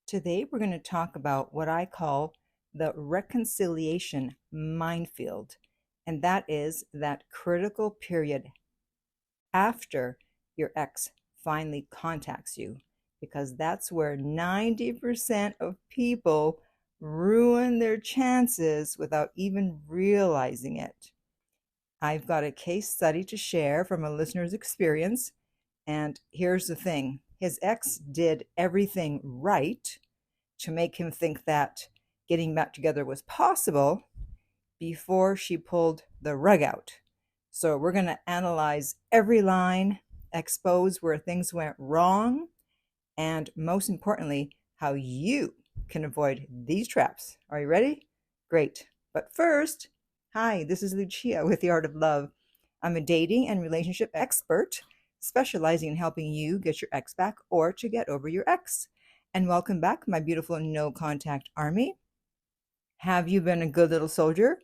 Today, we're going to talk about what I call the reconciliation minefield, and that is that critical period after your ex finally contacts you, because that's where 90% of people ruin their chances without even realizing it. I've got a case study to share from a listener's experience, and here's the thing: his ex did everything right to make him think that getting back together was possible before she pulled the rug out. So we're going to analyze every line, expose where things went wrong, and most importantly, how you can avoid these traps. Are you ready? Great. But first, hi, this is Lucia with The Art of Love. I'm a dating and relationship expert specializing in helping you get your ex back or to get over your ex. And welcome back, my beautiful no contact army. Have you been a good little soldier?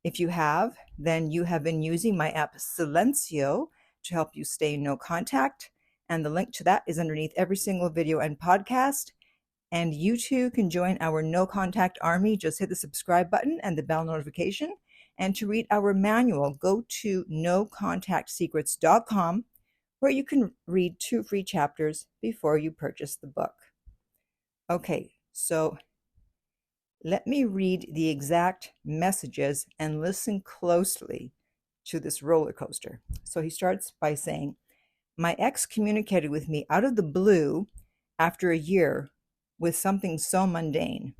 If you have, then you have been using my app Silencio to help you stay in no contact. And the link to that is underneath every single video and podcast. And you too can join our no contact army. Just hit the subscribe button and the bell notification. And to read our manual, go to nocontactsecrets.com, where you can read 2 free chapters before you purchase the book. Okay, so let me read the exact messages and listen closely to this roller coaster. So he starts by saying, "My ex communicated with me out of the blue after a year with something so mundane."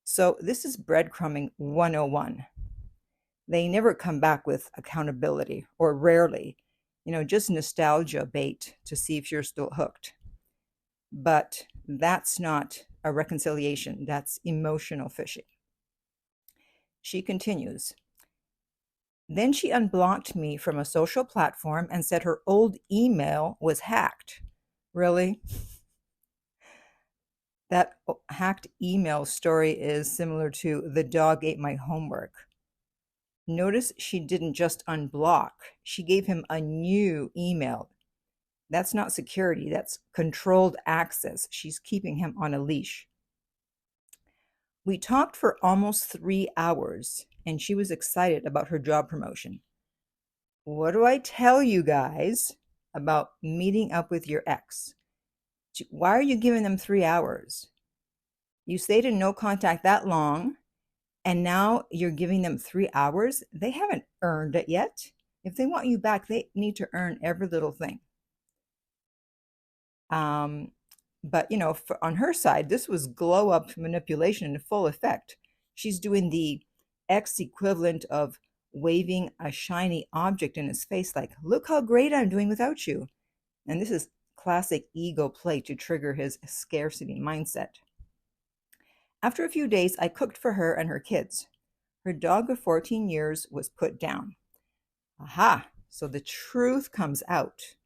So this is breadcrumbing 101. They never come back with accountability, or rarely, just nostalgia bait to see if you're still hooked. But that's not a reconciliation. That's emotional fishing. She continues. "Then she unblocked me from a social platform and said her old email was hacked." Really? That hacked email story is similar to "the dog ate my homework." Notice she didn't just unblock, she gave him a new email. That's not security, that's controlled access. She's keeping him on a leash. "We talked for almost 3 hours, and she was excited about her job promotion." What do I tell you guys about meeting up with your ex? Why are you giving them 3 hours? You stayed in no contact that long, and now you're giving them 3 hours? They haven't earned it yet. If they want you back, they need to earn every little thing. But on her side, this was glow up manipulation in full effect. She's doing the ex equivalent of waving a shiny object in his face, like, "Look how great I'm doing without you." And this is classic ego play to trigger his scarcity mindset. "After a few days, I cooked for her and her kids. Her dog of 14 years was put down." Aha! So the truth comes out.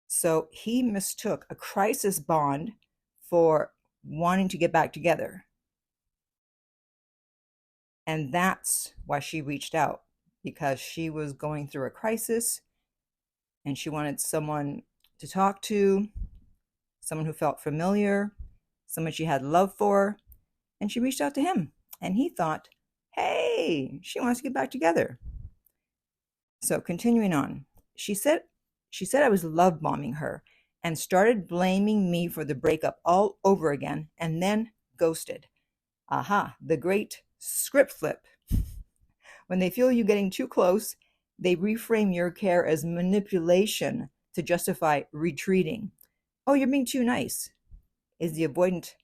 So he mistook a crisis bond for wanting to get back together. And that's why she reached out, because she was going through a crisis and she wanted someone to talk to, someone who felt familiar, someone she had love for. And she reached out to him. And he thought, hey, she wants to get back together. So continuing on, she said I was love bombing her and started blaming me for the breakup all over again, and then ghosted. Aha, the great script flip. When they feel you getting too close, they reframe your care as manipulation to justify retreating. "Oh, you're being too nice," is the avoidant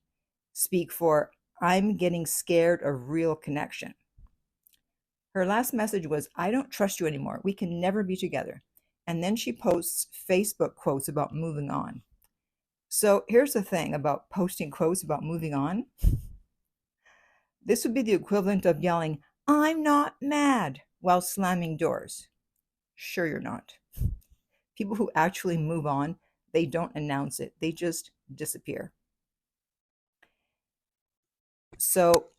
speak for "I'm getting scared of real connection." Her last message was, "I don't trust you anymore. We can never be together." And then she posts Facebook quotes about moving on. So here's the thing about posting quotes about moving on. This would be the equivalent of yelling, "I'm not mad," while slamming doors. Sure you're not. People who actually move on, they don't announce it. They just disappear. So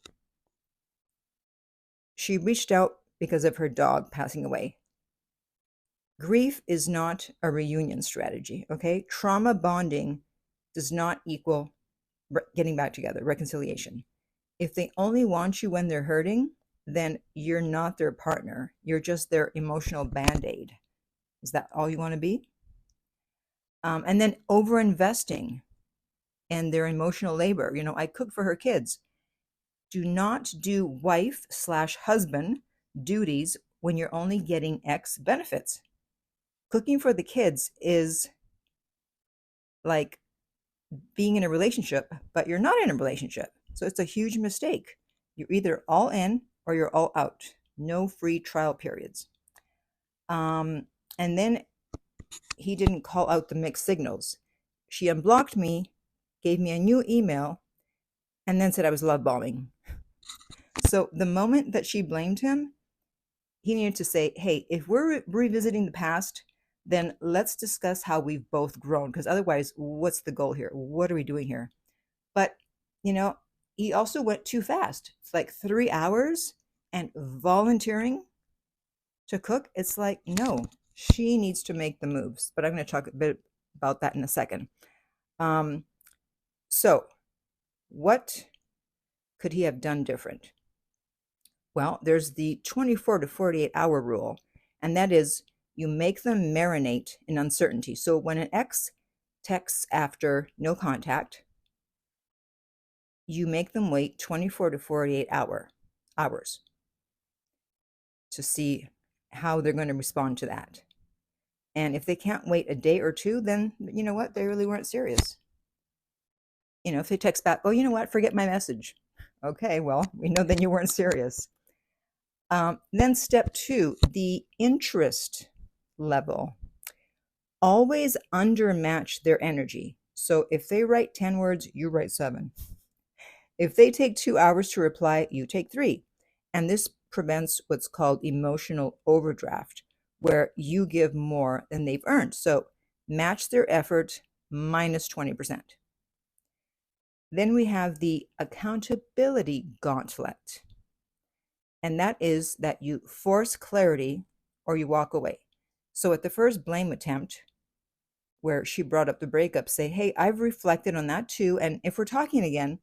she reached out because of her dog passing away. Grief is not a reunion strategy, okay? Trauma bonding does not equal getting back together, reconciliation. If they only want you when they're hurting, then you're not their partner. You're just their emotional band-aid. Is that all you want to be? And then over-investing in their emotional labor. I cook for her kids. Do not do wife/husband duties when you're only getting X benefits. Cooking for the kids is like being in a relationship, but you're not in a relationship. So it's a huge mistake. You're either all in or you're all out. No free trial periods. And then he didn't call out the mixed signals. She unblocked me, gave me a new email, and then said I was love bombing. So the moment that she blamed him, he needed to say, hey, if we're revisiting the past, then let's discuss how we've both grown, because otherwise, what's the goal here? What are we doing here? But, he also went too fast. It's like 3 hours and volunteering to cook. It's like, no, she needs to make the moves. But I'm going to talk a bit about that in a second. So what could he have done different? Well, there's the 24 to 48 hour rule, and that is you make them marinate in uncertainty. So when an ex texts after no contact, you make them wait 24 to 48 hours to see how they're going to respond to that. And if they can't wait a day or two, then you know what? They really weren't serious. If they text back, oh, you know what? Forget my message. Okay, well, we know then you weren't serious. Then step 2, the interest level. Always undermatch their energy. So if they write 10 words, you write 7. If they take 2 hours to reply, you take 3. And this prevents what's called emotional overdraft, where you give more than they've earned. So match their effort minus 20%. Then we have the accountability gauntlet. And that is that you force clarity or you walk away. So at the first blame attempt, where she brought up the breakup, say, hey, I've reflected on that too. And if we're talking again,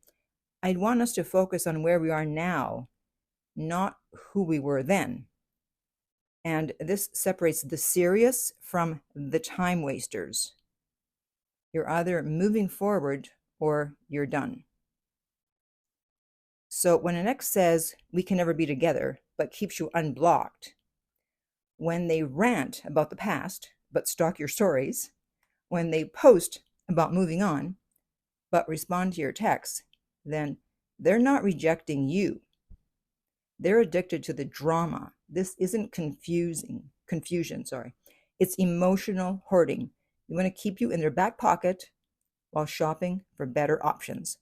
I'd want us to focus on where we are now, not who we were then. And this separates the serious from the time wasters. You're either moving forward or you're done. So when an ex says we can never be together, but keeps you unblocked, when they rant about the past, but stalk your stories, when they post about moving on, but respond to your texts, then they're not rejecting you. They're addicted to the drama. This isn't confusion. It's emotional hoarding. They want to keep you in their back pocket while shopping for better options.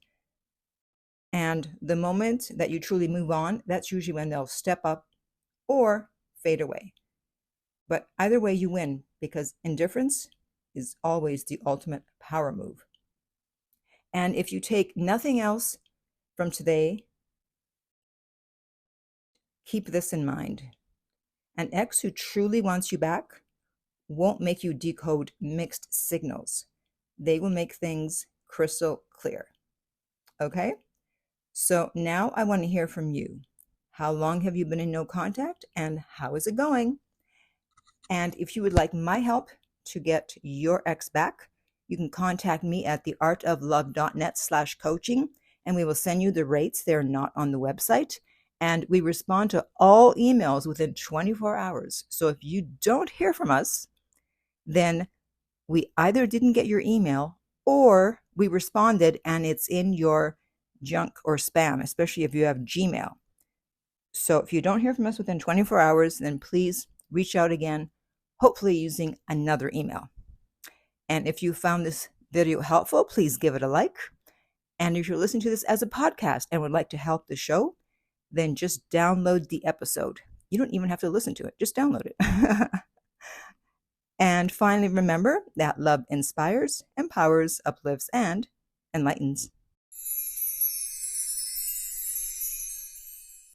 And the moment that you truly move on, that's usually when they'll step up or fade away. But either way, you win, because indifference is always the ultimate power move. And if you take nothing else from today, keep this in mind. An ex who truly wants you back won't make you decode mixed signals. They will make things crystal clear. Okay? So now I want to hear from you. How long have you been in no contact, and how is it going? And if you would like my help to get your ex back, you can contact me at theartoflove.net/coaching, and we will send you the rates. They're not on the website. And we respond to all emails within 24 hours. So if you don't hear from us, then we either didn't get your email or we responded and it's in your junk or spam, especially if you have Gmail. So if you don't hear from us within 24 hours, then please reach out again, hopefully using another email. And if you found this video helpful, please give it a like. And if you're listening to this as a podcast and would like to help the show, then just download the episode. You don't even have to listen to it, just download it. And finally, remember that love inspires, empowers, uplifts, and enlightens.